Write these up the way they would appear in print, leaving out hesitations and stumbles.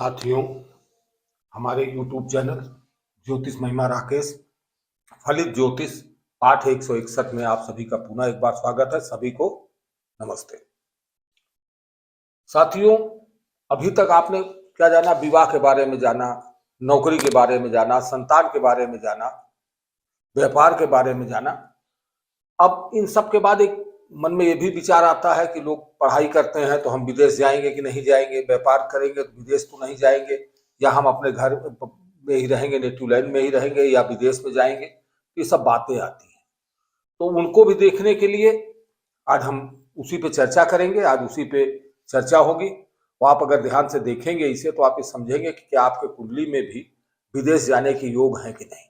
साथियों, हमारे YouTube channel ज्योतिष महिमा राकेश फलित ज्योतिष पाठ 161 में आप सभी का पुनः एक बार स्वागत है। सभी को नमस्ते। साथियों, अभी तक आपने क्या जाना? विवाह के बारे में जाना, नौकरी के बारे में जाना, संतान के बारे में जाना, व्यापार के बारे में जाना। अब इन सब के बाद एक मन में ये भी विचार आता है कि लोग पढ़ाई करते हैं तो हम विदेश जाएंगे कि नहीं जाएंगे, व्यापार करेंगे तो विदेश तो नहीं जाएंगे, या हम अपने घर में ही रहेंगे, नेटिव लैंड में ही रहेंगे, या विदेश में जाएंगे। ये सब बातें आती हैं, तो उनको भी देखने के लिए आज हम उसी पे चर्चा करेंगे। आज उसी पे चर्चा होगी। तो आप अगर ध्यान से देखेंगे इसे तो आप ये समझेंगे कि क्या आपके कुंडली में भी विदेश जाने के योग हैं कि नहीं।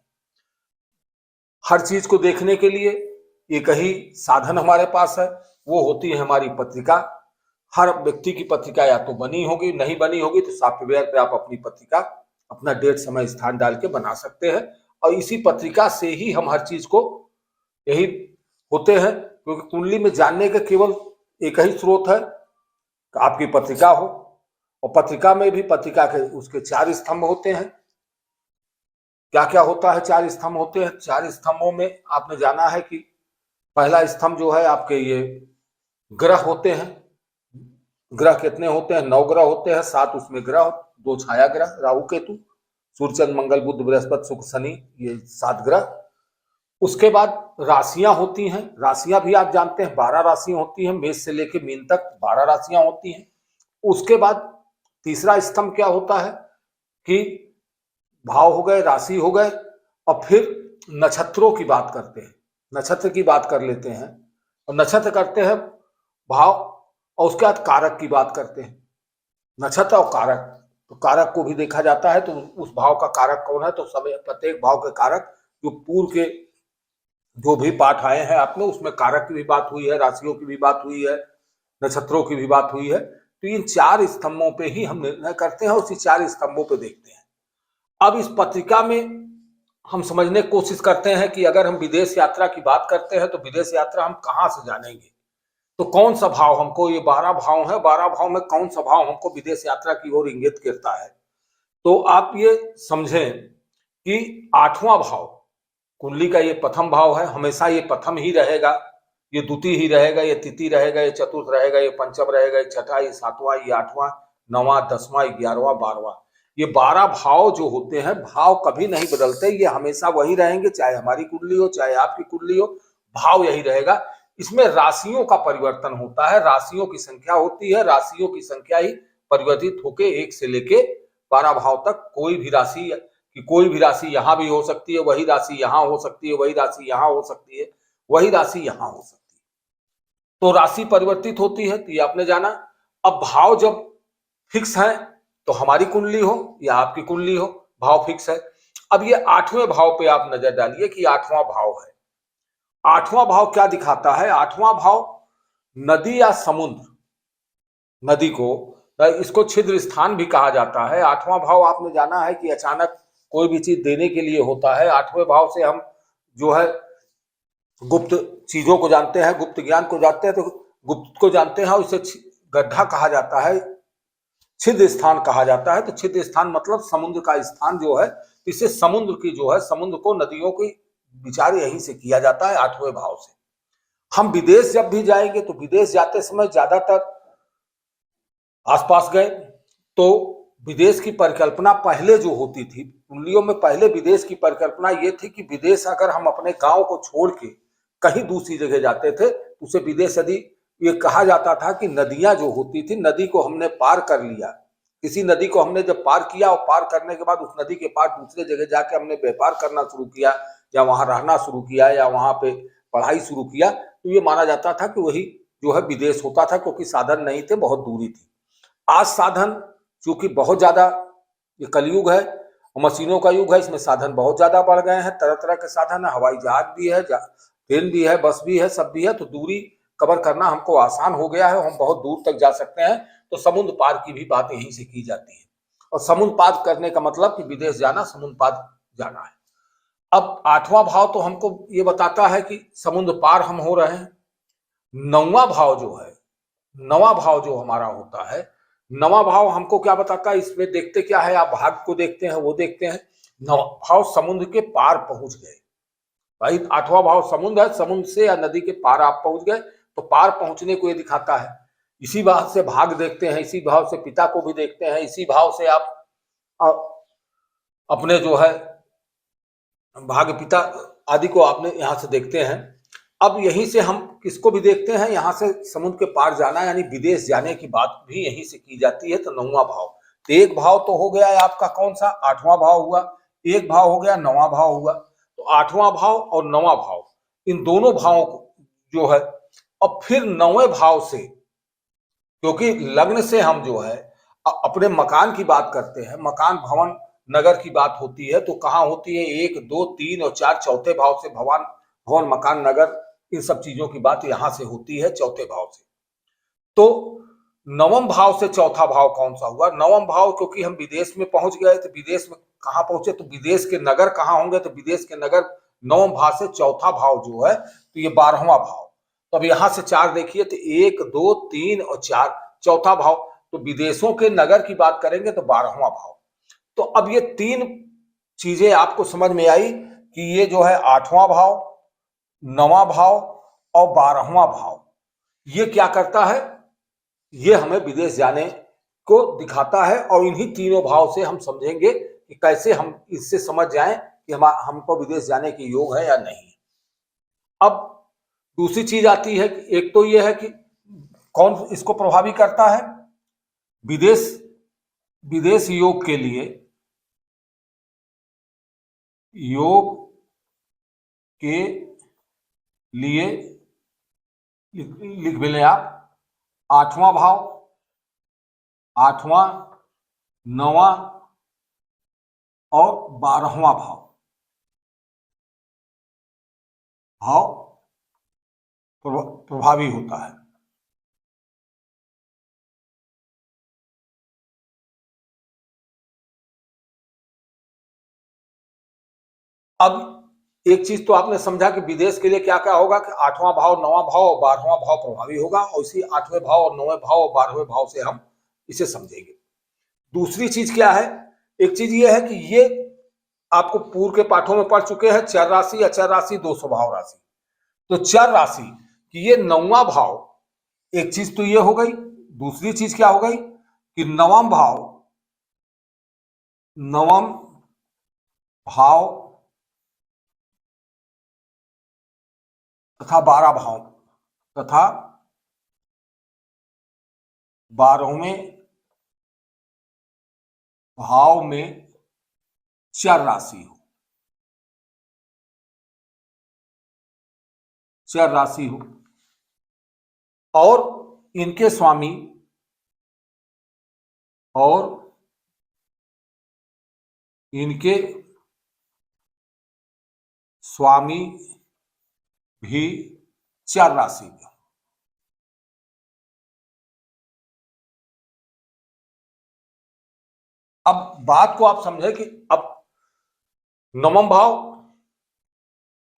हर चीज को देखने के लिए एक ही साधन हमारे पास है, वो होती है हमारी पत्रिका। हर व्यक्ति की पत्रिका या तो बनी होगी, नहीं बनी होगी तो सॉफ्टवेयर पे आप अपनी पत्रिका अपना डेट समय स्थान डाल के बना सकते हैं, और इसी पत्रिका से ही हम हर चीज को यही होते हैं। क्योंकि कुंडली में जानने का केवल एक ही स्रोत है कि आपकी पत्रिका हो, और पत्रिका में भी पत्रिका के उसके 4 स्तंभ होते हैं। क्या क्या होता है? 4 स्तंभ होते हैं। 4 स्तंभों में आपने जाना है कि पहला स्तंभ जो है आपके ये ग्रह होते हैं। ग्रह कितने होते हैं? 9 ग्रह होते हैं। 7 उसमें ग्रह, 2 छाया ग्रह, राहु केतु, सूर्य चंद्र मंगल बुध बृहस्पति शुक्र शनि, ये 7 ग्रह। उसके बाद राशियां होती हैं। राशियां भी आप जानते हैं 12 राशियां होती हैं, मेष से लेकर मीन तक 12 राशियां होती हैं। उसके बाद तीसरा स्तंभ क्या होता है कि भाव हो गए, राशि हो गए, और फिर नक्षत्रों की बात करते हैं। नक्षत्र की बात कर लेते हैं, और नक्षत्र करते हैं भाव, और उसके बाद कारक की बात करते हैं। नक्षत्र और कारक, तो कारक को भी देखा जाता है तो उस भाव का कारक कौन है, तो समय प्रत्येक भाव के कारक, जो पूर्व के जो भी पाठ आए हैं आपने उसमें कारक की भी बात हुई है, राशियों की भी बात हुई है, नक्षत्रों की भी बात हुई है। तो इन 4 स्तंभों पे ही हम निर्णय करते हैं, उसी 4 स्तंभों पे देखते हैं। अब इस पत्रिका में हम समझने की कोशिश करते हैं कि अगर हम विदेश यात्रा की बात करते हैं तो विदेश यात्रा हम कहाँ से जानेंगे, तो कौन सा भाव हमको, ये 12 भाव है, 12 भाव में कौन सा भाव हमको विदेश यात्रा की ओर इंगित करता है। तो आप ये समझें कि 8वां भाव कुंडली का ये प्रथम भाव है, हमेशा ये प्रथम ही रहेगा, ये द्वितीय ही रहेगा, ये तृतीय रहेगा, ये चतुर्थ रहेगा, ये पंचम रहेगा, ये छठा, ये 7वां, ये 8वां, 9वां, 10वां, 11वां, 12वां। ये 12 भाव जो होते हैं, भाव कभी नहीं बदलते, ये हमेशा वही रहेंगे, चाहे हमारी कुंडली हो चाहे आपकी कुंडली हो, भाव यही रहेगा। इसमें राशियों का परिवर्तन होता है, राशियों की संख्या होती है, राशियों की संख्या ही परिवर्तित होकर 1 से लेके 12 भाव तक कोई भी राशि कि कोई भी राशि यहां भी हो सकती है, वही राशि यहां हो सकती है, वही राशि यहां हो सकती है, वही राशि यहां हो सकती है। तो राशि परिवर्तित होती है, तो ये आपने जाना। अब भाव जब फिक्स है तो हमारी कुंडली हो या आपकी कुंडली हो, भाव फिक्स है। अब ये 8वें भाव पे आप नजर डालिए कि 8वां भाव है। 8वां भाव क्या दिखाता है? 8वां भाव नदी या समुद्र, नदी को, इसको छिद्र स्थान भी कहा जाता है। 8वां भाव आपने जाना है कि अचानक कोई भी चीज देने के लिए होता है। 8वें भाव से हम जो है गुप्त चीजों को जानते हैं, गुप्त ज्ञान को जानते हैं, तो गुप्त को जानते हैं, और इसे गड्ढा कहा जाता है, छिद्र स्थान कहा जाता है। तो छिद्र स्थान मतलब समुद्र का स्थान जो है, इसे समुद्र की जो है, समुद्र को, नदियों की विचार यहीं से किया जाता है, 8वें भाव से। हम विदेश जब भी जाएंगे तो विदेश जाते समय ज्यादातर आसपास गए तो विदेश की परिकल्पना पहले जो होती थी कुंडलियों में, पहले विदेश की परिकल्पना ये थी कि विदेश अगर हम अपने गांव को छोड़ के कहीं दूसरी जगह जाते थे तो उसे विदेश, यदि ये कहा जाता था कि नदियां जो होती थी, नदी को हमने पार कर लिया, किसी नदी को हमने जब पार किया और पार करने के बाद उस नदी के पार दूसरे जगह जाके हमने व्यापार करना शुरू किया, या वहां रहना शुरू किया, या वहां पे पढ़ाई शुरू किया, तो ये माना जाता था कि वही जो है विदेश होता था, क्योंकि साधन नहीं थे, बहुत दूरी थी। आज साधन चूंकि बहुत ज्यादा, ये कलयुग है, मशीनों का युग है, इसमें साधन बहुत ज्यादा बढ़ गए हैं, तरह तरह के साधन है, हवाई जहाज भी है, ट्रेन भी है, बस भी है, सब भी है, तो दूरी कवर करना हमको आसान हो गया है, हम बहुत दूर तक जा सकते हैं। तो समुद्र पार की भी बात यहीं से की जाती है, और समुद्र पार करने का मतलब कि विदेश जाना, समुद्र पार जाना है। अब 8वां भाव तो हमको ये बताता है कि समुद्र पार हम हो रहे हैं। 9वां भाव जो है, 9वां भाव जो हमारा होता है, नवा भाव हमको क्या बताता है, इसमें देखते क्या है, आप भाग को देखते हैं, वो देखते हैं। नवा भाव समुद्र के पार पहुंच गए भाई, आठवां भाव समुद्र है, समुद्र से या नदी के पार आप पहुंच गए, तो पार पहुंचने को ये दिखाता है। इसी भाव से भाग देखते हैं, इसी भाव से पिता को भी देखते हैं, इसी भाव से आप अपने जो है भाग पिता आदि को आपने यहां से देखते हैं। अब यहीं से हम किसको भी देखते हैं, यहां से समुद्र के पार जाना यानी विदेश जाने की बात भी यहीं से की जाती है। तो नौवां भाव, तो एक भाव तो हो गया है आपका कौन सा, आठवां भाव हुआ, एक भाव हो गया, नौवां भाव हुआ। तो आठवां भाव और नौवां भाव, इन दोनों भावों को जो है, अब फिर नौवें भाव से, क्योंकि लग्न से हम जो है अपने मकान की बात करते हैं, मकान भवन नगर की बात होती है, तो कहाँ होती है, 1 2 3 और 4 चौथे भाव से भवन भवन मकान नगर इन सब चीजों की बात यहां से होती है चौथे भाव से। तो नवम भाव से चौथा भाव कौन सा हुआ, नवम भाव, क्योंकि हम विदेश में पहुंच गए, तो विदेश में कहां पहुंचे, तो विदेश के नगर कहां होंगे, तो विदेश के नगर नवम भाव से चौथा भाव जो है, तो ये 12वां भाव। तो अब यहां से 4 देखिए, तो 1 2 3 और 4 चौथा भाव, तो विदेशों के नगर की बात करेंगे तो 12वां भाव। तो अब ये 3 चीजें आपको समझ में आई कि ये जो है 8वां भाव, 9वां भाव और 12वां भाव, ये क्या करता है, ये हमें विदेश जाने को दिखाता है। और इन्हीं तीनों भाव से हम समझेंगे कि कैसे हम इससे समझ जाएं कि हमको विदेश जाने के योग है या नहीं। अब दूसरी चीज आती है, एक तो ये है कि कौन इसको प्रभावी करता है, विदेश विदेश योग के लिए, योग के लिए लिख लें आप 8वां भाव, 8वां, 9वां और 12वां भाव प्रभावी होता है। अब एक चीज तो आपने समझा कि विदेश के लिए क्या क्या होगा, कि 8वां भाव, 9वां भाव और 12वां भाव प्रभावी होगा, और इसी 8वें भाव और 9वें भाव और 12वें भाव से हम इसे समझेंगे। दूसरी चीज क्या है, एक चीज ये है कि ये आपको पूर्व के पाठों में पढ़ चुके हैं, चर राशि, अचर राशि, दो स्वभाव राशि। तो चर राशि कि ये 9वां भाव, एक चीज तो ये हो गई। दूसरी चीज क्या हो गई कि नवम भाव, नवम भाव तथा 12 भाव तथा 12वें भाव में चर राशि हो, चर राशि हो, और इनके स्वामी, और इनके स्वामी भी चर राशि में। अब बात को आप समझे कि अब नवम भाव,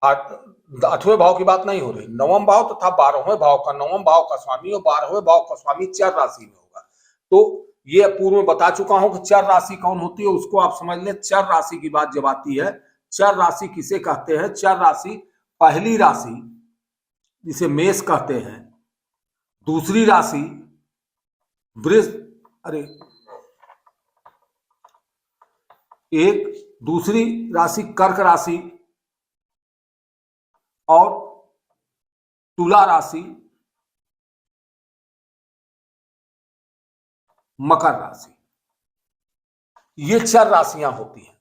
8वें भाव की बात नहीं हो रही, नवम भाव तथा 12वें भाव का, नवम भाव का स्वामी और 12वें भाव का स्वामी चर राशि में होगा। तो ये पूर्व में बता चुका हूं कि चर राशि कौन होती है, उसको आप समझ लें। चर राशि की बात जब आती है, चर राशि किसे कहते हैं, चर राशि पहली राशि जिसे मेष कहते हैं, दूसरी राशि वृष, अरे एक दूसरी राशि कर्क राशि, और तुला राशि, मकर राशि, ये चर राशियां होती हैं।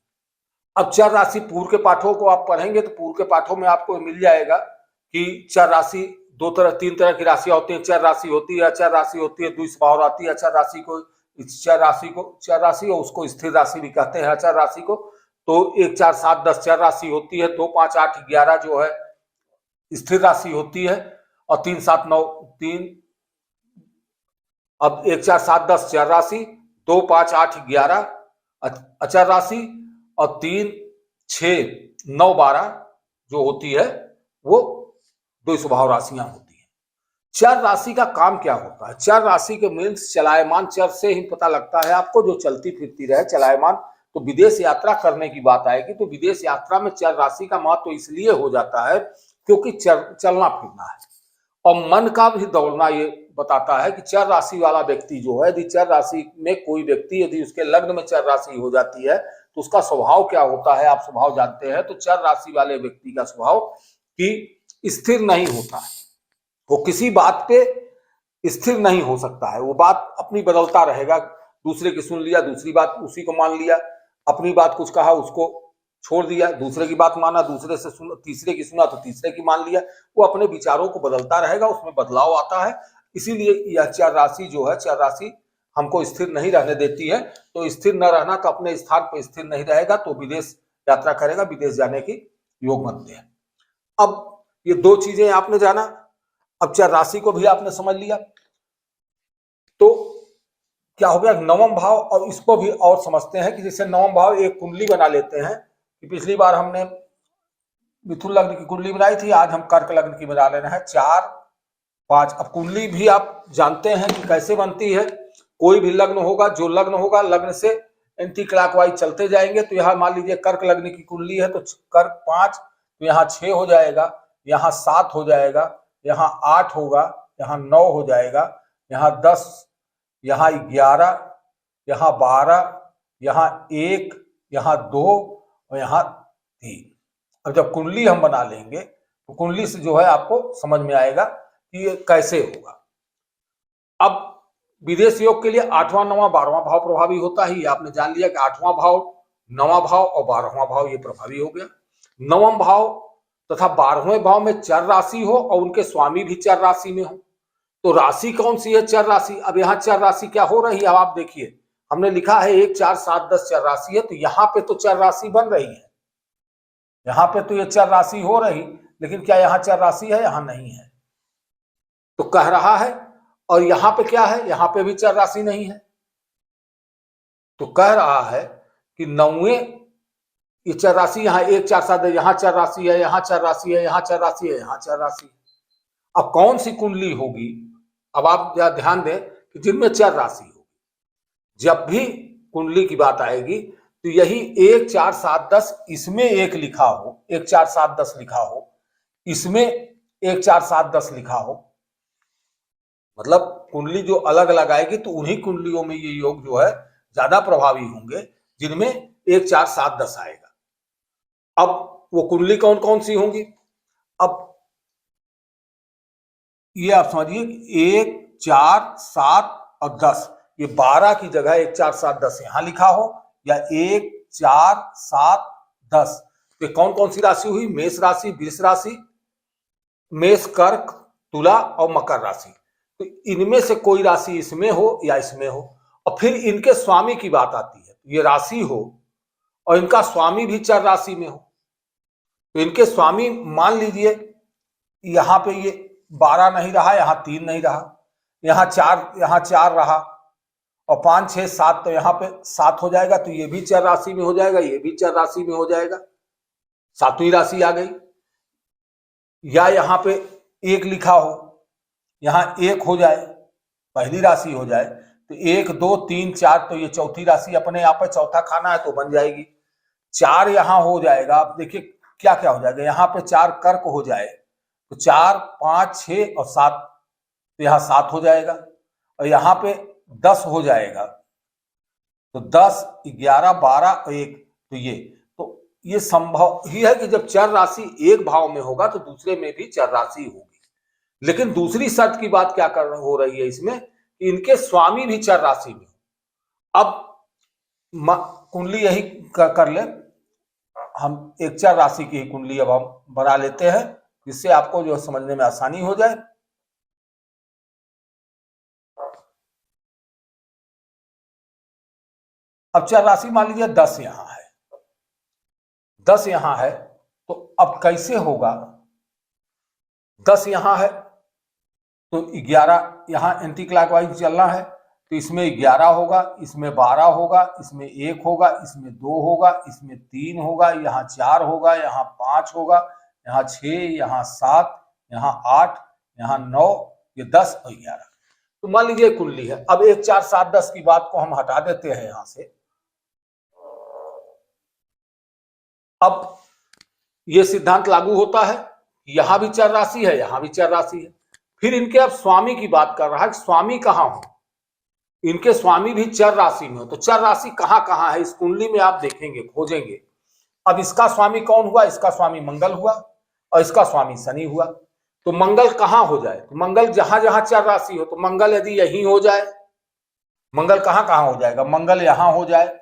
अब चर राशि पूर्व के पाठों को आप पढ़ेंगे तो पूर्व के पाठों में आपको मिल जाएगा कि चर राशि तीन तरह की राशियां होती हैं। चर राशि होती है, अचर राशि होती है, द्विस्वभाव राशि। अचर राशि को, चर राशि और उसको स्थिर राशि भी कहते हैं, अचर राशि को। तो 1 4 7 10 चर राशि होती है, 2 5 8 11 जो है स्थिर राशि होती है, और 3 7 9 3, अब 1 4 7 10 चर राशि, 2 5 8 11 अचर राशि, और 3 6 9 12 जो होती है वो दो स्वभाव राशियां होती हैं। चर राशि का काम क्या होता है? चर राशि के मीन्स चलायमान चर से ही पता लगता है आपको, जो चलती फिरती रहे चलायमान। तो विदेश यात्रा करने की बात आएगी तो विदेश यात्रा में चर राशि का महत्व तो इसलिए हो जाता है क्योंकि चलना फिरना है और मन का भी दौड़ना। ये बताता है कि चर राशि वाला व्यक्ति जो है, यदि चर राशि में कोई व्यक्ति यदि उसके लग्न में चर राशि हो जाती है तो उसका स्वभाव क्या होता है, आप स्वभाव जानते हैं। तो चर राशि वाले व्यक्ति का स्वभाव कि स्थिर नहीं होता है, वो किसी बात पे स्थिर नहीं हो सकता है, वो बात अपनी बदलता रहेगा। दूसरे की सुन लिया, दूसरी बात उसी को मान लिया, अपनी बात कुछ कहा उसको छोड़ दिया, दूसरे की बात माना, दूसरे से सुन, तीसरे की सुना तो तीसरे की मान लिया। वो अपने विचारों को बदलता रहेगा, उसमें बदलाव आता है। इसीलिए यह चर राशि जो है, चर राशि हमको स्थिर नहीं रहने देती है। तो स्थिर न रहना तो अपने स्थान पर स्थिर नहीं रहेगा तो विदेश यात्रा करेगा, विदेश जाने की योग बनते हैं। अब ये दो चीजें आपने जाना, अब चर राशि को भी आपने समझ लिया। तो क्या हो गया, नवम भाव। और इसको भी और समझते हैं कि जैसे नवम भाव एक कुंडली बना लेते हैं कि पिछली बार हमने मिथुन लग्न की कुंडली बनाई थी, आज हम कर्क लग्न की बना लेना है। 4 5। अब कुंडली भी आप जानते हैं कि कैसे बनती है। कोई भी लग्न होगा, जो लग्न होगा लग्न से एंटी क्लॉकवाइज चलते जाएंगे। तो यहाँ मान लीजिए कर्क लग्न की कुंडली है तो कर्क 5, तो यहाँ 6 हो जाएगा, यहाँ 7 हो जाएगा, यहाँ 8 होगा, यहाँ 9 हो जाएगा, यहाँ 10, यहाँ 11, यहाँ 12, यहाँ 1, यहाँ 2 और यहाँ 3। अब जब कुंडली हम बना लेंगे तो कुंडली से जो है आपको समझ में आएगा कि ये कैसे होगा। अब विदेश योग के लिए 8वां 9वां 12वां भाव प्रभावी होता ही, आपने जान लिया कि 8वां भाव 9वां भाव और 12वां भाव ये प्रभावी हो गया। 9वां भाव तथा 12वें भाव में चर राशि हो और उनके स्वामी भी चर राशि में हो। तो राशि कौन सी है? चर राशि। अब यहाँ चर राशि क्या हो रही है, अब आप देखिए, हमने लिखा है 1 4 7 10 चर राशि है, तो यहाँ पे तो चर राशि बन रही है, यहाँ पे तो ये चर राशि हो रही, लेकिन क्या यहाँ चर राशि है? यहाँ नहीं है। तो कह रहा है, और यहाँ पे क्या है? यहाँ पे भी चर राशि नहीं है। तो कह रहा है कि 9वें ये चर राशि, यहाँ 1 4 7 है, यहाँ चर राशि है, यहाँ चर राशि है, यहाँ चर राशि है, यहाँ चर राशि है। अब कौन सी कुंडली होगी? अब आप ध्यान दें कि जिनमें चर राशि होगी, जब भी कुंडली की बात आएगी तो यही 1 4 7 10 इसमें 1 लिखा हो, 1 4 7 10 लिखा हो, इसमें 1 4 7 10 लिखा हो, मतलब कुंडली जो अलग अलग आएगी तो उन्हीं कुंडलियों में ये योग जो है ज्यादा प्रभावी होंगे जिनमें 1 4 7 10 आएगा। अब वो कुंडली कौन कौन सी होंगी? अब ये आप समझिए 1 4 7 और 10, ये 12 की जगह 1 4 7 10 यहां लिखा हो, या 1 4 7 10, तो कौन कौन सी राशि हुई? मेष राशि, वृष राशि, मेष, कर्क, तुला और मकर राशि। तो इनमें से कोई राशि इसमें हो या इसमें हो। और फिर इनके स्वामी की बात आती है, ये राशि हो और इनका स्वामी भी चर राशि में हो। तो इनके स्वामी मान लीजिए यहाँ पे ये 12 नहीं रहा, यहाँ 3 नहीं रहा, यहाँ 4 रहा, और 5 6 7 तो यहाँ पे 7 हो जाएगा, तो ये भी चर राशि में हो जाएगा, ये भी चर राशि में हो जाएगा, 7वीं राशि आ गई। या यहाँ पे 1 लिखा हो, यहाँ 1 हो जाए, पहली राशि हो जाए, तो 1 2 3 4, तो ये चौथी राशि अपने यहाँ पे चौथा खाना है तो बन जाएगी। 4 यहाँ हो जाएगा, आप देखिए क्या क्या हो जाएगा, यहाँ पे 4 कर्क हो जाए तो 4 5 6 और 7, तो यहाँ 7 हो जाएगा, और यहाँ पे 10 हो जाएगा, तो 10 11 12 और 1, तो ये संभव ही है कि जब चर राशि एक भाव में होगा तो दूसरे में भी चर राशि होगी। लेकिन दूसरी शर्त की बात क्या हो रही है इसमें कि इनके स्वामी भी चर राशि में हो। अब कुंडली यही कर ले, हम एक चर राशि की कुंडली अब हम बना लेते हैं जिससे आपको जो समझने में आसानी हो जाए। अब चर राशि मान लीजिए 10 यहां है, 10 यहां है, तो अब कैसे होगा? 10 यहां है तो 11 यहां एंटी क्लॉकवाइज चलना है, तो इसमें 11 होगा, इसमें 12 होगा, इसमें 1 होगा, इसमें 2 होगा, इसमें 3 होगा, यहाँ 4 होगा, यहाँ 5 होगा, यहाँ 6, यहाँ 7, यहाँ 8, यहाँ 9, ये 10 और 11। तो मान लीजिए कुंडली है। अब 1 4 7 10 की बात को हम हटा देते हैं यहां से। अब ये सिद्धांत लागू होता है, यहां भी चर राशि है, यहां भी चर राशि है। फिर इनके अब स्वामी की बात कर रहा है, स्वामी कहां हो, इनके स्वामी भी चर राशि में हो। तो चर राशि कहां कहां है इस कुंडली में आप देखेंगे, खोजेंगे। अब इसका स्वामी कौन हुआ, इसका स्वामी मंगल हुआ और इसका स्वामी शनि हुआ। तो मंगल कहां हो जाए, तो मंगल जहां जहां चर राशि हो, तो मंगल यदि यहीं हो जाए, मंगल कहां कहां हो जाएगा, मंगल यहां हो जाए,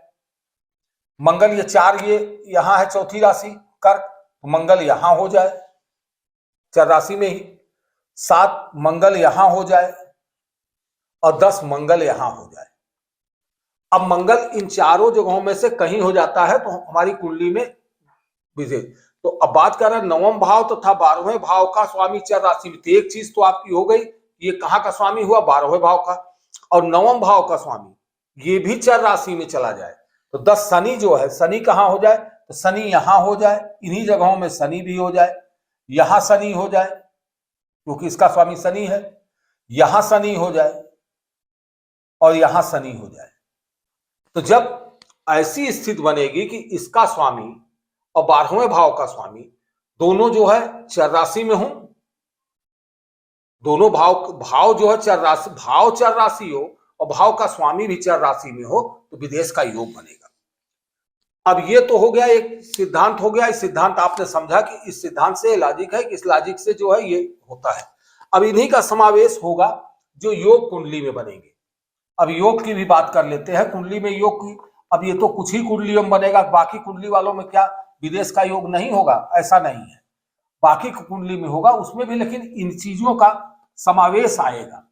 मंगल ये 4 ये यहां है चौथी राशि कर्क, तो मंगल यहां हो जाए चर राशि में ही, 7 मंगल यहां हो जाए और 10 मंगल यहां हो जाए। अब मंगल इन चारों जगहों में से कहीं हो जाता है तो हमारी कुंडली में विशेष। तो अब बात कर रहे हैं नवम भाव तथा 12वें भाव का स्वामी चर राशि में। तो एक चीज तो आपकी हो गई, ये कहां का स्वामी हुआ, 12वें भाव का, और नवम भाव का स्वामी ये भी चर राशि में चला जाए। तो 10 शनि जो है, शनि कहां हो जाए, तो शनि यहां हो जाए, इन्हीं जगहों में शनि भी हो जाए, यहां शनि हो जाए क्योंकि इसका स्वामी शनि है, यहां शनि हो जाए और यहां शनि हो जाए। तो जब ऐसी स्थिति बनेगी कि इसका स्वामी और 12वें भाव का स्वामी दोनों जो है चर राशि में हो, दोनों भाव जो है चर राशि, भाव चर राशि हो और भाव का स्वामी भी चर राशि में हो, तो विदेश का योग बनेगा। अब ये तो हो गया, एक सिद्धांत हो गया। इस सिद्धांत आपने समझा कि इस सिद्धांत से लॉजिक है कि इस लॉजिक से जो है ये होता है। अब इन्हीं का समावेश होगा जो योग कुंडली में बनेंगे। अब योग की भी बात कर लेते हैं, कुंडली में योग की। अब ये तो कुछ ही कुंडलियों में बनेगा, बाकी कुंडली वालों में क्या विदेश का योग नहीं होगा, ऐसा नहीं है, बाकी कुंडली में होगा उसमें भी, लेकिन इन चीजों का समावेश आएगा।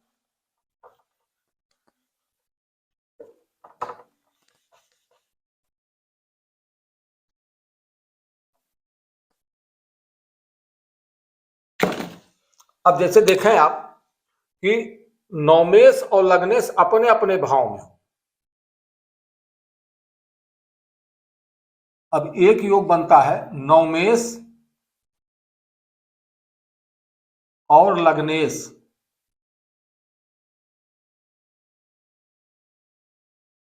अब जैसे देखें आप कि नवमेश और लग्नेश अपने अपने भाव में हो। अब एक योग बनता है नवमेश और लग्नेश,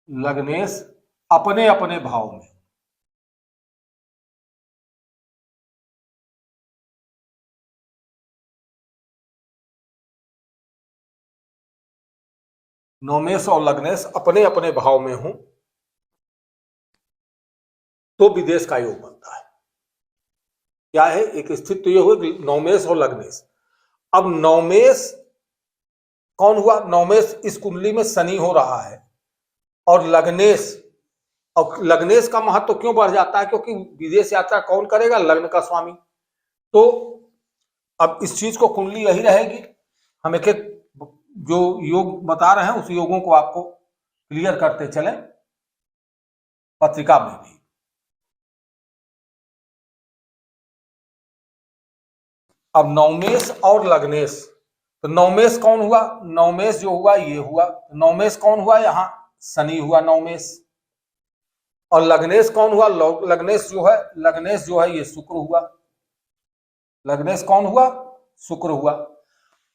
लग्नेश अपने अपने भाव में। नवमेश और लग्नेश अपने अपने भाव में हो तो विदेश का योग बनता है। क्या है, एक स्थिति तो ये हुई नवमेश और लग्नेश। अब नवमेश कौन हुआ, नवमेश इस कुंडली में शनि हो रहा है, और लग्नेश, और लग्नेश का महत्व तो क्यों बढ़ जाता है, क्योंकि विदेश यात्रा कौन करेगा, लग्न का स्वामी। तो अब इस चीज को कुंडली यही रहेगी। हम एक एक जो योग बता रहे हैं उस योगों को आपको क्लियर करते चले पत्रिका में भी। अब नवमेश और लग्नेश, तो नवमेश कौन हुआ, नवमेश जो हुआ ये हुआ, नवमेश कौन हुआ, यहां शनि हुआ नवमेश, और लग्नेश कौन हुआ, लग्नेश जो है ये शुक्र हुआ, लग्नेश कौन हुआ, शुक्र हुआ।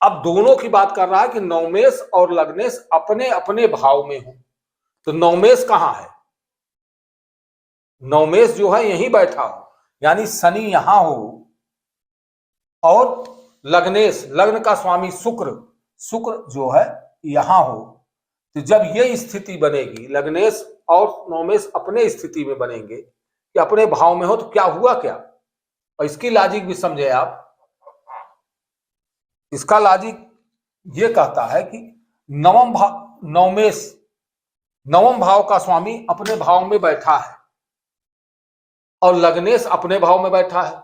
अब दोनों की बात कर रहा है कि नवमेश और लग्नेश अपने अपने भाव में हो। तो नवमेश कहां है, नवमेश जो है यहीं बैठा हो, यानी शनि यहां हो, और लग्नेश, लग्न का स्वामी शुक्र, शुक्र जो है यहां हो। तो जब ये स्थिति बनेगी, लग्नेश और नवमेश अपने स्थिति में बनेंगे कि अपने भाव में हो, तो क्या हुआ क्या, और इसकी लॉजिक भी समझे आप। इसका लॉजिक ये कहता है कि नवमेश नवम भाव का स्वामी अपने भाव में बैठा है और लग्नेश अपने भाव में बैठा है।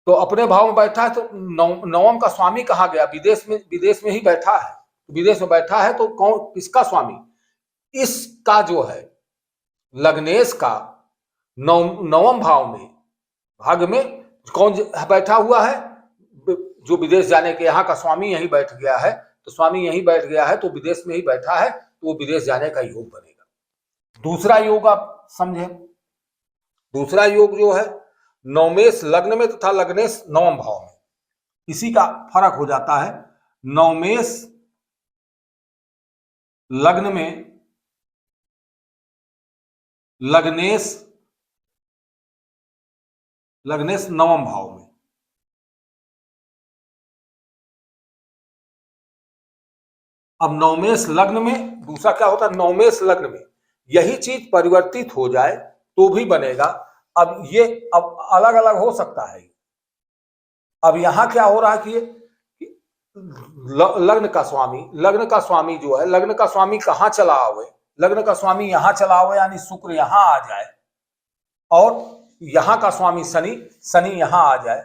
तो अपने भाव में बैठा है तो नवम का स्वामी कहाँ गया, विदेश में ही बैठा है। विदेश में बैठा है तो कौन, किसका स्वामी, इसका जो है लग्नेश का नवम भाव में भाग में कौन बैठा हुआ है, जो विदेश जाने के, यहाँ का स्वामी यहीं बैठ गया है। तो स्वामी यहीं बैठ गया है तो विदेश में ही बैठा है, तो वो विदेश जाने का योग बनेगा। दूसरा योग आप समझे, दूसरा योग जो है नवमेश लग्न में तथा लग्नेश नवम भाव में, इसी का फर्क हो जाता है। नवमेष लग्न में लग्नेश नवम भाव में, अब नवमेष लग्न में दूसरा क्या होता है, नवमेष लग्न में यही चीज परिवर्तित हो जाए तो भी बनेगा। अब ये अब अलग अलग हो सकता है। अब यहां क्या हो रहा है कि लग्न का स्वामी जो है, लग्न का स्वामी कहां चला आवे, लग्न का स्वामी यहां चला आवे यानी शुक्र यहां आ जाए, और यहां का स्वामी शनि यहां आ जाए,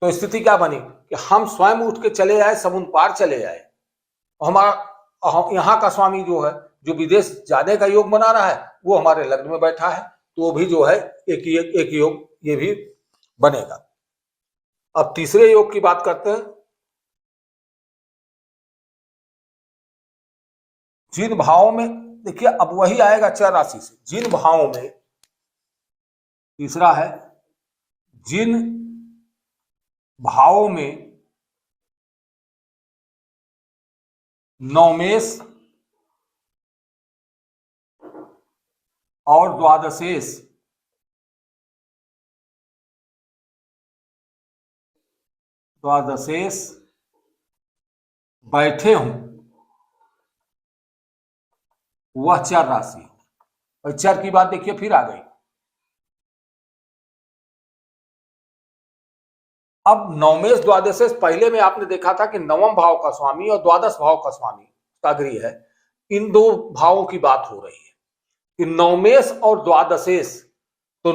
तो स्थिति क्या बनी कि हम स्वयं उठ के चले आए, समुद्र पार चले आए। हमारा यहाँ का स्वामी जो है, जो विदेश जाने का योग बना रहा है, वो हमारे लग्न में बैठा है, तो भी जो है एक योग ये भी बनेगा। अब तीसरे योग की बात करते हैं। जिन भावों में, देखिए अब वही आएगा चर राशि से, जिन भावों में, तीसरा है जिन भावों में नवमेष और द्वादशेष बैठे हों, वह चर राशि हो। और चर की बात देखिए फिर आ गई। अब नवमेष द्वादशेष, पहले में आपने देखा था कि नवम भाव का स्वामी और द्वादश भाव का स्वामी सागरी है, इन दो भावों की बात हो रही है कि नवमेष और द्वादशेष। तो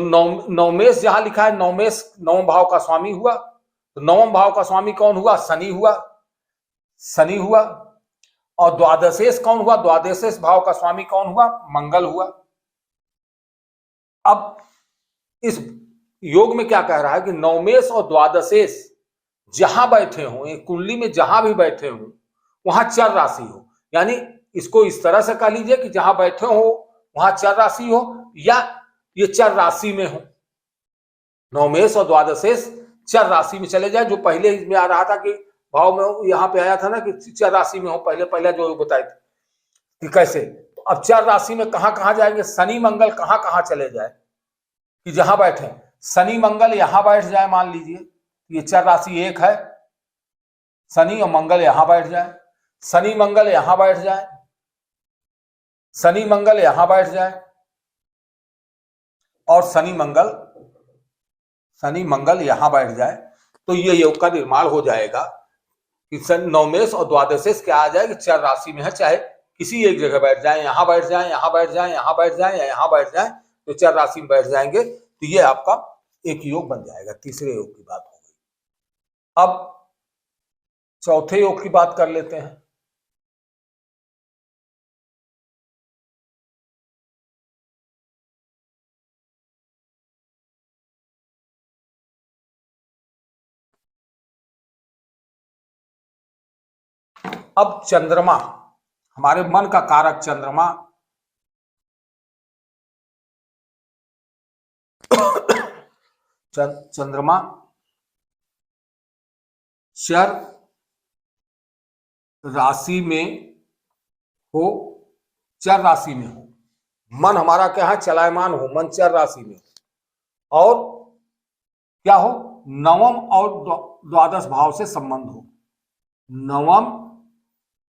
नवमेष जहां लिखा है, नवमेष नवम भाव का स्वामी हुआ, तो नवम भाव का स्वामी कौन हुआ, शनि हुआ। और द्वादशेष कौन हुआ, द्वादशेष भाव का स्वामी कौन हुआ, मंगल हुआ। अब इस योग में क्या कह रहा है कि नवमेष और द्वादशेष जहां बैठे हों, एक कुंडली में जहां भी बैठे हों, वहां चर राशि हो। यानी इसको इस तरह से कह लीजिए कि जहां बैठे हो वहां चर राशि हो, या ये चर राशि में हो। नवमेष और द्वादशेष चर राशि में चले जाए, जो पहले में आ रहा था कि भाव में, यहां पे आया था ना कि चर राशि में हो, पहले जो बताए थे कि कैसे। अब चर राशि में कहां कहां जाएंगे, शनि मंगल कहां कहां चले जाए, कि जहां बैठे शनि मंगल यहां बैठ जाए, मान लीजिए ये चर राशि एक है, शनि और मंगल यहां बैठ जाए, शनि मंगल यहां बैठ जाए, शनि मंगल यहां बैठ जाए, और शनि मंगल यहां बैठ जाए, तो ये योग का निर्माण हो जाएगा कि नवमेष और द्वादशेष क्या आ जाए कि चर राशि में है, चाहे किसी एक जगह बैठ जाए, यहां बैठ जाए, यहां बैठ जाए, यहां बैठ जाए, या यहां बैठ जाए, तो चर राशि में बैठ जाएंगे, तो ये आपका एक योग बन जाएगा। तीसरे योग की बात हो गई। अब चौथे योग की बात कर लेते हैं। अब चंद्रमा, हमारे मन का कारक चंद्रमा चंद्रमा चर राशि में हो, चर राशि में हो, मन हमारा क्या है, चलायमान हो, मन चर राशि में हो, और क्या हो, नवम और द्वादश भाव से संबंध हो, नवम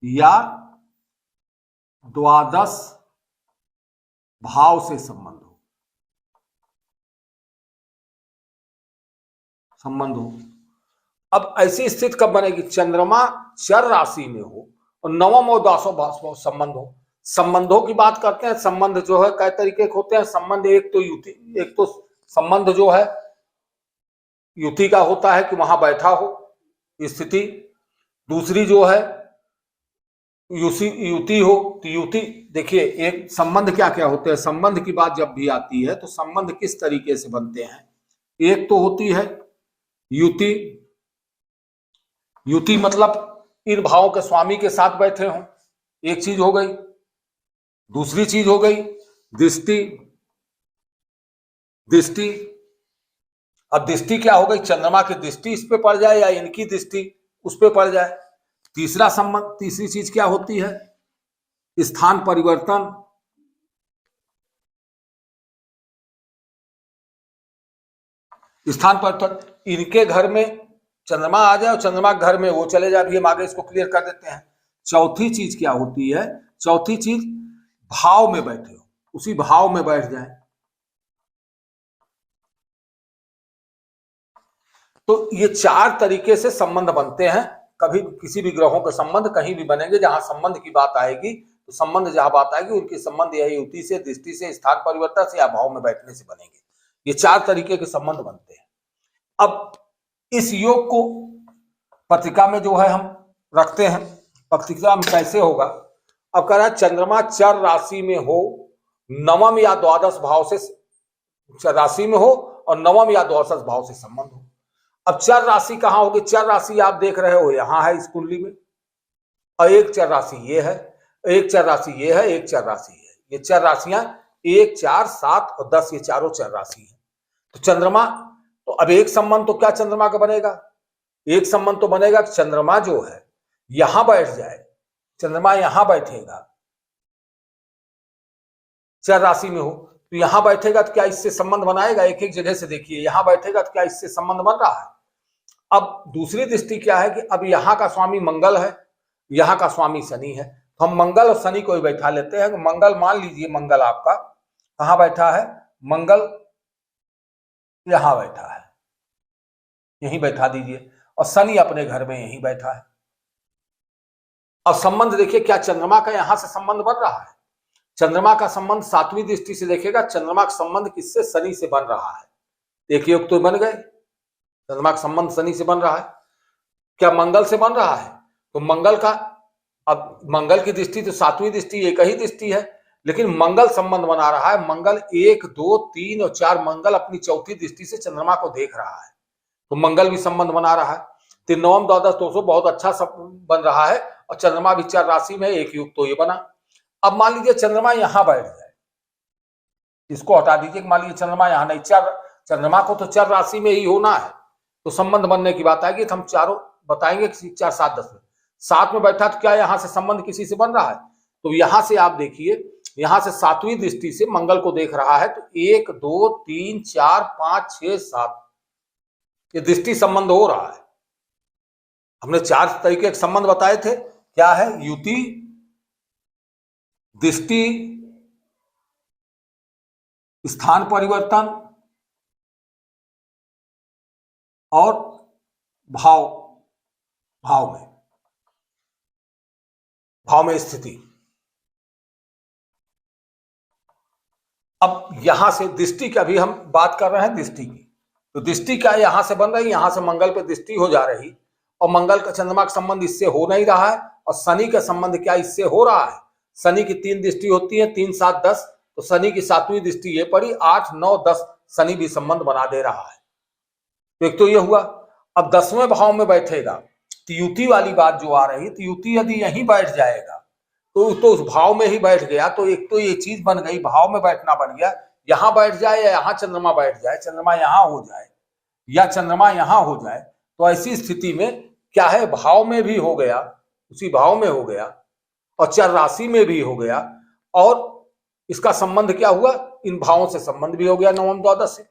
या द्वादश भाव से संबंध हो। अब ऐसी स्थिति कब बनेगी, चंद्रमा चर राशि में हो और नवम और द्वादश भाव संबंध हो। संबंधों की बात करते हैं, संबंध जो है कई तरीके के होते हैं। संबंध एक तो संबंध जो है युति का होता है कि वहां बैठा हो स्थिति, दूसरी जो है युति हो, तो युति, देखिए एक संबंध क्या क्या होते हैं, संबंध की बात जब भी आती है तो संबंध किस तरीके से बनते हैं। एक तो होती है युति मतलब इन भावों के स्वामी के साथ बैठे हों, एक चीज हो गई। दूसरी चीज हो गई दृष्टि। अब दृष्टि क्या हो गई, चंद्रमा की दृष्टि इस पे पड़ जाए या इनकी दृष्टि उस पे पड़ जाए, तीसरा संबंध, तीसरी चीज क्या होती है? स्थान परिवर्तन। स्थान परिवर्तन, इनके घर में चंद्रमा आ जाए और चंद्रमा के घर में वो चले जाए। अभी हम आगे इसको क्लियर कर देते हैं। चौथी चीज क्या होती है? चौथी चीज भाव में बैठे हो, उसी भाव में बैठ जाए। तो ये चार तरीके से संबंध बनते हैं। कभी किसी भी ग्रहों के संबंध कहीं भी बनेंगे, जहां संबंध की बात आएगी तो संबंध जहां बात आएगी उनके संबंध या युति से, दृष्टि से, स्थान परिवर्तन से या भाव में बैठने से बनेंगे। ये चार तरीके के संबंध बनते हैं। अब इस योग को पत्रिका में जो है हम रखते हैं। पत्रिका में कैसे होगा? अब कह रहा है चंद्रमा चर राशि में हो, नवम या द्वादश भाव से, चर राशि में हो और नवम या द्वादश भाव से संबंध हो। अब चर राशि कहां होगी? चर राशि आप देख रहे हो यहां है इस कुंडली में, और एक चर राशि ये है, एक चर राशि ये है, एक चर राशि है। ये चर राशियां 1, 4, 7 और 10, ये चारों चर राशि है। तो चंद्रमा, तो अब एक संबंध तो क्या चंद्रमा का बनेगा? एक संबंध तो बनेगा कि चंद्रमा जो है यहां बैठ जाए, चंद्रमा यहां बैठेगा, चर राशि में हो तो यहां बैठेगा तो क्या इससे संबंध बनाएगा? एक एक जगह से देखिए, यहां बैठेगा तो क्या इससे संबंध बन रहा है? अब दूसरी दृष्टि क्या है कि अब यहां का स्वामी मंगल है, यहां का स्वामी शनि है, तो हम मंगल और शनि को ही बैठा लेते हैं। मंगल मान लीजिए, मंगल आपका कहां बैठा है? मंगल यहां बैठा है, यहीं बैठा दीजिए, और शनि अपने घर में यहीं बैठा है। और संबंध देखिए क्या चंद्रमा का यहां से संबंध बन रहा है? चंद्रमा का संबंध सातवीं दृष्टि से देखेगा, चंद्रमा का संबंध किससे? शनि से बन रहा है। एक योग तो बन गए, चंद्रमा का संबंध शनि से बन रहा है। क्या मंगल से बन रहा है? तो मंगल का, अब मंगल की दृष्टि तो सातवीं दृष्टि एक ही दृष्टि है, लेकिन मंगल संबंध बना रहा है। मंगल 1, 2, 3 और 4, मंगल अपनी चौथी दृष्टि से चंद्रमा को देख रहा है, तो मंगल भी संबंध बना रहा है। तो नवम द्वादश दोषो बहुत अच्छा बन रहा है, और चंद्रमा भी चर राशि में, एक युग तो ये बना। अब मान लीजिए चंद्रमा यहां बैठ जाए, इसको हटा दीजिए, मान लीजिए चंद्रमा यहां नहीं, चंद्रमा को तो चर राशि में ही होना है, तो संबंध बनने की बात आएगी। तो हम चारों बताएंगे 4, 7, 10 में। 7 में बैठा तो क्या यहां से संबंध किसी से बन रहा है? तो यहां से आप देखिए, यहां से सातवीं दृष्टि से मंगल को देख रहा है, तो 1, 2, 3, 4, 5, 6, 7 ये दृष्टि संबंध हो रहा है। हमने 4 तरीके के संबंध बताए थे। क्या है? युति, दृष्टि, स्थान परिवर्तन और भाव, भाव में स्थिति। अब यहां से दृष्टि की अभी हम बात कर रहे हैं, दृष्टि की। तो दृष्टि क्या यहां से बन रही, यहां से मंगल पे दृष्टि हो जा रही, और मंगल का चंद्रमा का संबंध इससे हो नहीं रहा है, और शनि का संबंध क्या इससे हो रहा है? शनि की 3 दृष्टि होती है, 3, 7, 10, तो शनि की 7वीं दृष्टि ये पड़ी, 8, 9, 10 शनि भी संबंध बना दे रहा है। तो एक तो ये हुआ। अब 10वें भाव में बैठेगा, तो युति वाली बात जो आ रही, तो युति यदि यहीं बैठ जाएगा तो उस भाव में ही बैठ गया, तो एक तो ये चीज बन गई, भाव में बैठना बन गया। यहां बैठ जाए या यहां चंद्रमा बैठ जाए, चंद्रमा यहां हो जाए या चंद्रमा यहां हो जाए, तो ऐसी स्थिति में क्या है? भाव में भी हो गया, उसी भाव में हो गया, और चर राशि में भी हो गया, और इसका संबंध क्या हुआ? इन भावों से संबंध भी हो गया, नवम द्वादश से।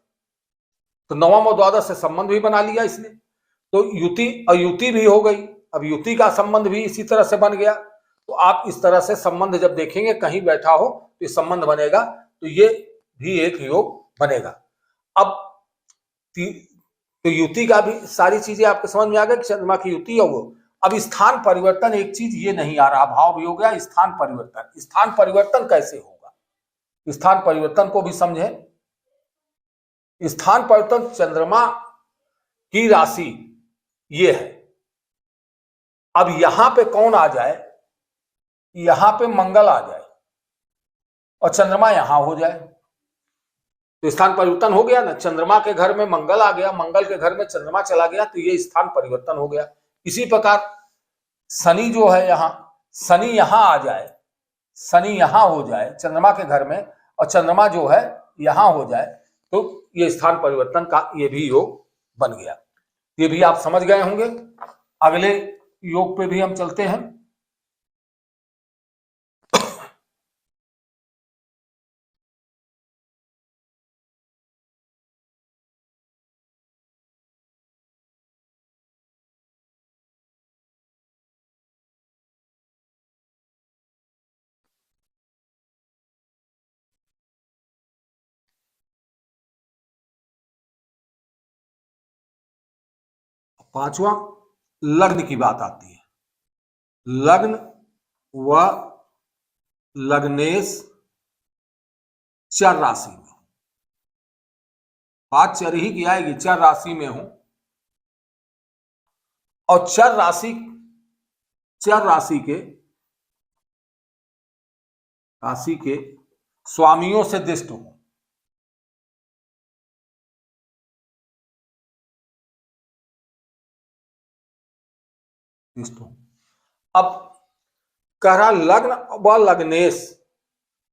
तो नवम और द्वादश से संबंध भी बना लिया इसने, तो युति अयुति भी हो गई। अब युति का संबंध भी इसी तरह से बन गया। तो आप इस तरह से संबंध जब देखेंगे, कहीं बैठा हो तो संबंध बनेगा, तो ये भी एक योग बनेगा। अब तो युति का भी सारी चीजें आपको समझ में आ गई कि चंद्रमा की युति है वो। अब स्थान परिवर्तन, एक चीज ये नहीं आ रहा, भाव भी हो गया, स्थान परिवर्तन। स्थान परिवर्तन कैसे होगा? स्थान परिवर्तन को भी समझे। स्थान परिवर्तन, चंद्रमा की राशि ये है, अब यहां पे कौन आ जाए? यहां पे मंगल आ जाए और चंद्रमा यहां हो जाए, तो स्थान परिवर्तन हो गया ना। चंद्रमा के घर में मंगल आ गया, मंगल के घर में चंद्रमा चला गया, तो ये स्थान परिवर्तन हो गया। इसी प्रकार शनि जो है यहां, शनि यहां आ जाए, शनि यहां हो जाए चंद्रमा के घर में, और चंद्रमा जो है यहां हो जाए, तो ये स्थान परिवर्तन का ये भी योग बन गया। ये भी आप समझ गए होंगे। अगले योग पे भी हम चलते हैं। पांचवा लग्न की बात आती है। लग्न व लग्नेश चर राशि में, बात चर ही की आएगी, चर राशि में हूं और चर राशि के स्वामियों से दिष्ट हूं। अब कह रहा लग्न व लग्नेश,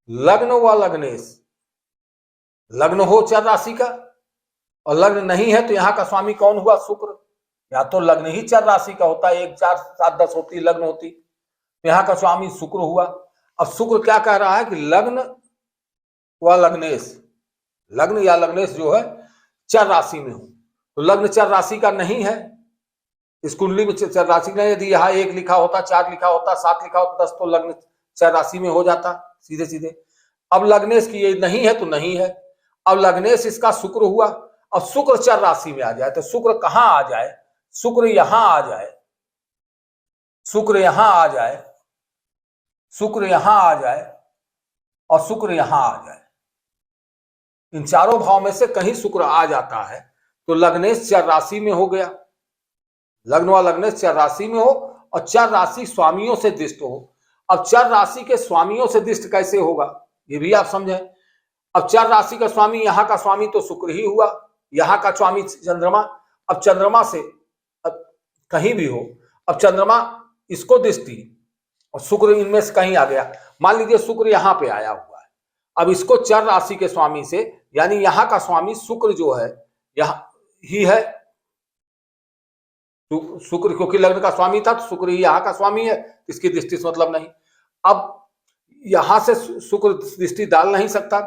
लग्न व लग्नेश, लग्न हो चर राशि का और लग्न नहीं है तो यहां का स्वामी कौन हुआ? शुक्र। या तो लग्न ही चर राशि का होता है, 1 4 7 10 होती लग्न होती, तो यहां का स्वामी शुक्र हुआ। अब शुक्र क्या कह रहा है कि लग्न व लग्नेश, लग्न या लग्नेश जो है चर राशि में हूं, तो लग्न चर राशि का नहीं है, इस कुंडली में चर राशि का यदि यहाँ 1 लिखा होता, 4 लिखा होता, 7 लिखा होता, 10 तो लग्न चर राशि में हो जाता सीधे सीधे। अब लग्नेश की ये नहीं है तो नहीं है। अब लग्नेश इसका शुक्र हुआ, अब शुक्र चर राशि में आ जाए तो शुक्र कहां आ जाए? शुक्र यहां आ जाए, शुक्र यहां आ जाए, शुक्र यहां आ जाए और शुक्र यहां आ जाए। इन चारों भाव में से कहीं शुक्र आ जाता है तो लग्नेश चर राशि में हो गया। लग्न व लग्नेश चर राशि में हो और चर राशि स्वामियों से दिष्ट हो। अब चर राशि के स्वामियों से दिष्ट कैसे होगा ये भी आप समझें। अब चर राशि का स्वामी, यहाँ का स्वामी तो शुक्र ही हुआ, यहाँ का स्वामी चंद्रमा। अब चंद्रमा से अब कहीं भी हो, अब चंद्रमा इसको दृष्टि और शुक्र इनमें से कहीं आ गया। मान लीजिए शुक्र यहाँ पे आया हुआ है, अब इसको चर राशि के स्वामी से, यानी यहाँ का स्वामी शुक्र जो है यहाँ ही है, शुक्र क्योंकि लग्न का स्वामी था तो शुक्र ही यहाँ का स्वामी है, इसकी दृष्टि से मतलब नहीं। अब यहां से शुक्र दृष्टि डाल नहीं सकता,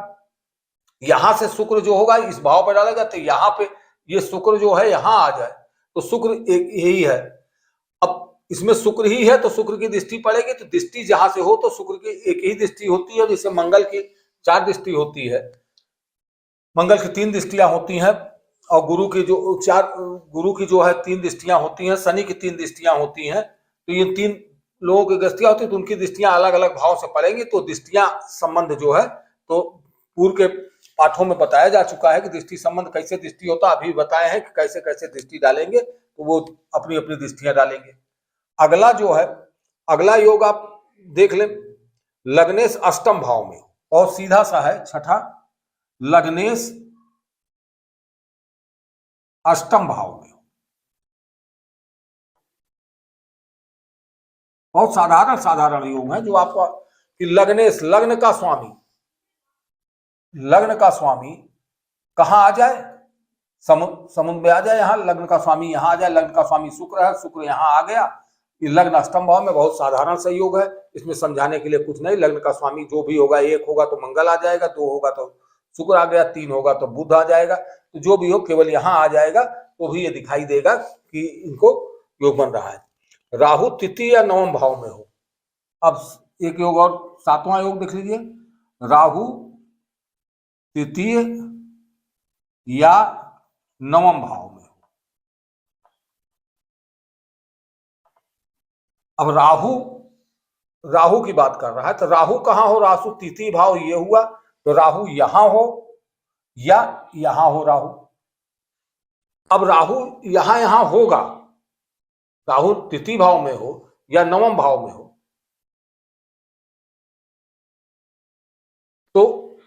यहां से शुक्र जो होगा इस भाव पर डालेगा तो यहाँ पे ये शुक्र जो है यहाँ आ जाए तो शुक्र एक यही है। अब इसमें शुक्र ही है तो शुक्र की दृष्टि पड़ेगी, तो दृष्टि जहां से हो तो शुक्र की एक ही दृष्टि होती है, जैसे मंगल की 4 दृष्टि होती है, मंगल की 3 दृष्टियां होती हैं और गुरु की जो है 3 दृष्टियां होती हैं, शनि की 3 दृष्टियां होती हैं। तो ये 3 लोगों की दृष्टियां होती है तो उनकी दृष्टियां अलग अलग भाव से पड़ेंगी, तो दृष्टियां संबंध जो है तो पूर्व के पाठों में बताया जा चुका है कि दृष्टि संबंध कैसे दृष्टि होता है, अभी बताए हैं कि कैसे कैसे दृष्टि डालेंगे, तो वो अपनी अपनी दृष्टियां डालेंगे। अगला जो है, अगला योग आप देख लें, लग्नेश अष्टम भाव में और सीधा सा है छठा, लग्नेश अष्टम भाव में। बहुत साधारण योग है जो आपका कि लग्नेश, लग्न का स्वामी, लग्न का स्वामी कहां आ जाए? समुद्र में आ जाए, यहां लग्न का स्वामी यहां आ जाए, लग्न का स्वामी शुक्र है, शुक्र यहां आ गया, ये लग्न अष्टम भाव में। बहुत साधारण सा योग है, इसमें समझाने के लिए कुछ नहीं। लग्न का स्वामी जो भी होगा, 1 होगा तो मंगल आ जाएगा, 2 होगा तो शुक्र आ गया, 3 होगा तो बुध आ जाएगा, तो जो भी हो केवल यहां आ जाएगा तो भी ये दिखाई देगा कि इनको योग बन रहा है। राहु तृतीय या नवम भाव में हो। अब एक योग और 7वां योग देख लीजिए, राहु तृतीय या नवम भाव में। अब राहु की बात कर रहा है तो राहु कहां हो? राहु तृतीय भाव ये हुआ, तो राहु यहां हो या यहां हो राहु। अब राहु यहां होगा, राहु तृतीय भाव में हो या नवम भाव में हो, तो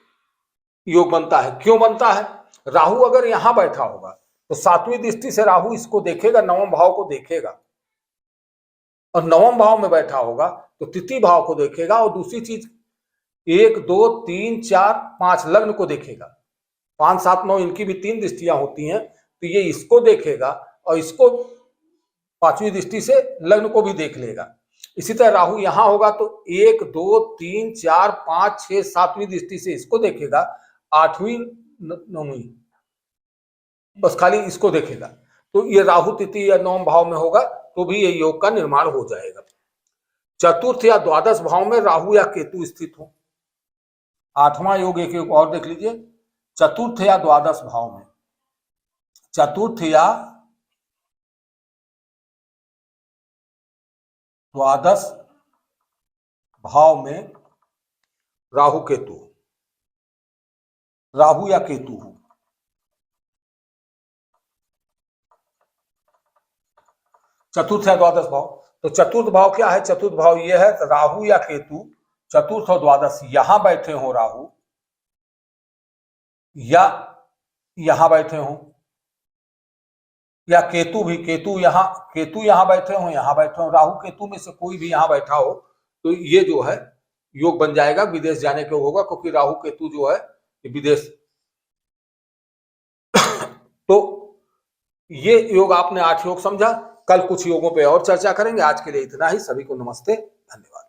योग बनता है। क्यों बनता है? राहु अगर यहां बैठा होगा तो 7वीं दृष्टि से राहु इसको देखेगा, नवम भाव को देखेगा, और नवम भाव में बैठा होगा तो तृतीय भाव को देखेगा, और दूसरी चीज 1 2 3 4 5 लग्न को देखेगा, 5 7 9 इनकी भी 3 दृष्टियां होती हैं, तो ये इसको देखेगा और इसको पांचवी दृष्टि से लग्न को भी देख लेगा। इसी तरह राहु यहां होगा तो 1 2 3 4 5 6 7वीं दृष्टि से इसको देखेगा, 8वीं 9वीं बस खाली इसको देखेगा। तो ये राहु तृतीय या 9 भाव में होगा तो भी ये योग का निर्माण हो जाएगा। चतुर्थ या द्वादश भाव में राहु या केतु स्थित हो, 8वां योग एक योग और देख लीजिए, चतुर्थ या द्वादश भाव में, चतुर्थ या द्वादश भाव में राहु केतु, राहु या केतु हो, चतुर्थ या द्वादश भाव। तो चतुर्थ भाव क्या है? चतुर्थ भाव यह है राहु या केतु चतुर्थ और द्वादश यहां बैठे हो राहु, या यहां बैठे हो, या केतु भी, केतु यहां बैठे हो, यहां बैठे हो, राहु केतु में से कोई भी यहां बैठा हो तो ये जो है योग बन जाएगा, विदेश जाने के होगा, क्योंकि राहु केतु जो है विदेश। तो ये योग आपने 8 योग समझा, कल कुछ योगों पे और चर्चा करेंगे। आज के लिए इतना ही, सभी को नमस्ते, धन्यवाद।